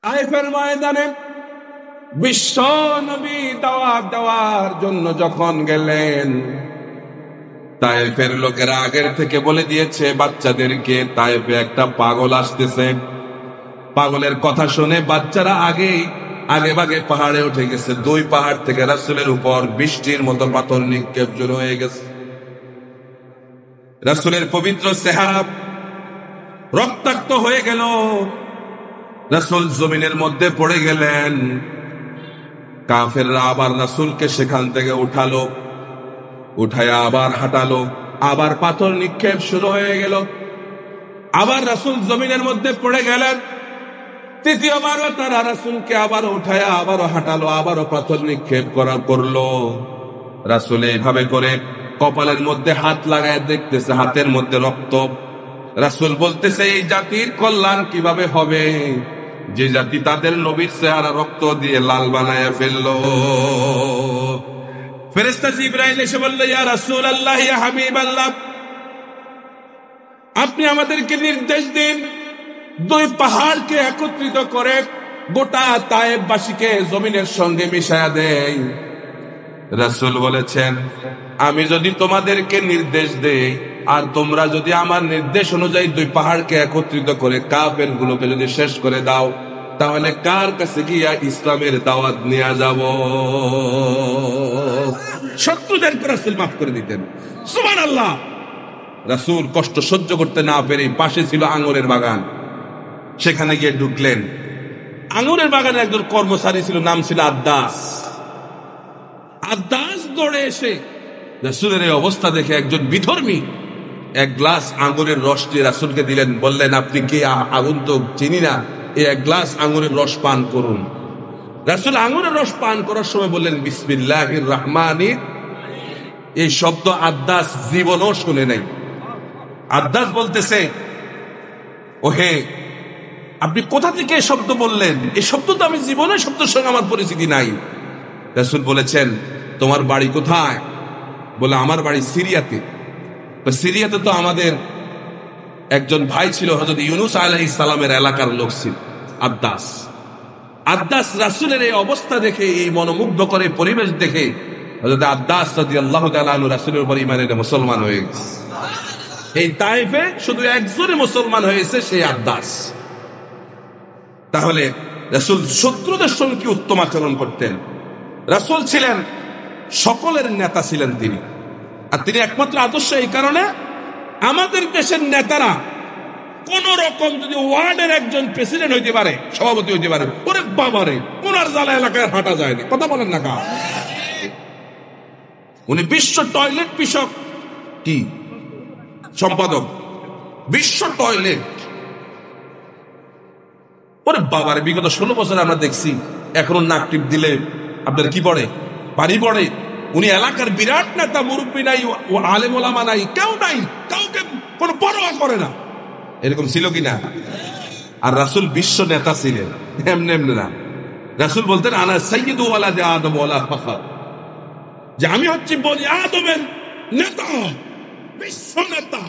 তায়েফের ময়দানে বিশ্ব নবী দাওয়াত দেওয়ার জন্য যখন গেলেন, তায়েফের লোকেরা আগের থেকে বলে দিয়েছে বাচ্চাদেরকে তায়েফে একটা পাগল আসতেছে। পাগলের কথা শুনে বাচ্চারা আগে ভাগে পাহাড়ে উঠে গেছে। 2 পাহাড় থেকে রাসূলের উপর বৃষ্টির মতো পাথর নিক্ষেপ শুরু হয়ে গেছে। রাসূলের পবিত্র চেহারা রক্তাক্ত হয়ে গেল। রাসূল জমিনের মধ্যে পড়ে গেলেন। কাফেররা আবার রাসূলকে সেখান থেকে উঠালো, উঠায়া আবার হাঁটালো, আবার পাথর নিক্ষেপ শুরু হয়ে গেল। আবার রাসূল জমিনের মধ্যে পড়ে গেলেন। তৃতীয়বারও তারা রাসূলকে আবার উঠায়া আবারও হাঁটালো, আবারও পাথর নিক্ষেপ করলো। রাসূল এইভাবে করে কপালের মধ্যে হাত লাগায় দেখতেছে, হাতের মধ্যে রক্ত। রাসূল বলতেছে, এই জাতির কল্যাণ কিভাবে হবে যে জাতি তাদের নবীর চেহারা রক্ত দিয়ে লাল বানায় ফেললো। ফেরেশতা জিবরাইল এসে বলল, ইয়া রাসূলুল্লাহ, ইয়া হাবিবাল্লাহ, আপনি আমাদেরকে নির্দেশ দিন 2 পাহাড়কে একত্রিত করে গোটা তায়েফবাসীকে জমিনের সঙ্গে মিশায়া দেই। রাসূল বলেছেন, আমি যদি তোমাদেরকে নির্দেশ দেই আর তোমরা যদি আমার নির্দেশ অনুযায়ী 2 পাহাড়কে একত্রিত করে কাফের গুলোকে যদি শেষ করে দাও, তাহলে কার কাছে গিয়া ইসলামের দাওয়াত নিয়ে যাব? শত্রুদেরকে রাসূল মাফ করে দিতেন। সুবহানাল্লাহ। রাসূল কষ্ট সহ্য করতে না পেরে পাশে ছিল আঙ্গুরের বাগান, সেখানে গিয়ে ঢুকলেন। আঙ্গুরের বাগানে একজন কর্মচারী ছিল, নাম ছিল আদ্দাস। আদ্দাস দৌড়ে এসে রাসূলের এই অবস্থা দেখে একজন বিধর্মী 1 গ্লাস আঙ্গুরের রস দিয়ে রাসূলকে দিলেন। বললেন, আপনি কি আগন্তুক চিনি না, এই 1 গ্লাস আঙ্গুরের রস পান করুন। রাসূল আঙ্গুরের রস পান করার সময় বললেন, বিসমিল্লাহির রহমানির। এই শব্দ আদ্দাস জীবনও শুনে নাই। আদ্দাস বলতেছে, ওহে, আপনি কোথা থেকে এই শব্দ বললেন? এই শব্দ তো আমি জীবনে শব্দের সঙ্গে আমার পরিচিতি নাই। রাসূল বলেছেন, তোমার বাড়ি কোথায়? বলে, আমার বাড়ি সিরিয়াতে। সিরিয়াতে তো আমাদের একজন ভাই ছিল, হযরত ইউনূস আলাইহিস সালামের এলাকার লোক ছিল আদ্দাস। আদ্দাস রাসূলের এই অবস্থা দেখে, এই মনোমুগ্ধ করে পরিবেশ দেখে হযরত আদ্দাস রাদিয়াল্লাহু তাআলা আনহু রাসূলের উপর ঈমান এনে মুসলমান হয়ে গেছে। এই তায়েফে শুধু একজনই মুসলমান হয়েছে, সেই আদ্দাস। তাহলে রাসূল শত্রুদের সঙ্গে কি উত্তম আচরণ করতেন। রাসূল ছিলেন সকলের নেতা ছিলেন তিনি। আর তিনি একমাত্র আদর্শ এই কারণে, আমাদের দেশের নেতারা কোন রকম যদি ওয়ার্ডের একজন প্রেসিডেন্ট হইতে পারে, সভাপতি হইতে পারে, ওরে বাবারে, কোন আর জ্বালা এলাকায় হাঁটা যায়নি। কথা বলেন না কা? উনি বিশ্ব টয়লেট বিষয়ক কি সম্পাদক, বিশ্ব টয়লেট। ওরে বাবারে, বিগত 16 বছরে আমরা দেখছি এখনো নাক টিপ দিলে আপনার কি পড়ে, পানি পড়ে। উনি এলাকার বিরাট নেতা, মুরব্বী নাই, আলেম ওলামা নাই, কেউ নাই, কাউকে কোনো পরোয়া করে না। এরকম ছিল কিনা? আর রাসূল বিশ্ব নেতা ছিলেন, এমনি এমনি না। রাসূল বলতেন, আনা সাইয়্যিদু ওয়ালাদি আদম ওয়ালা ফখর, যে আমি হচ্ছি বনি আদমের নেতা, বিশ্ব নেতা।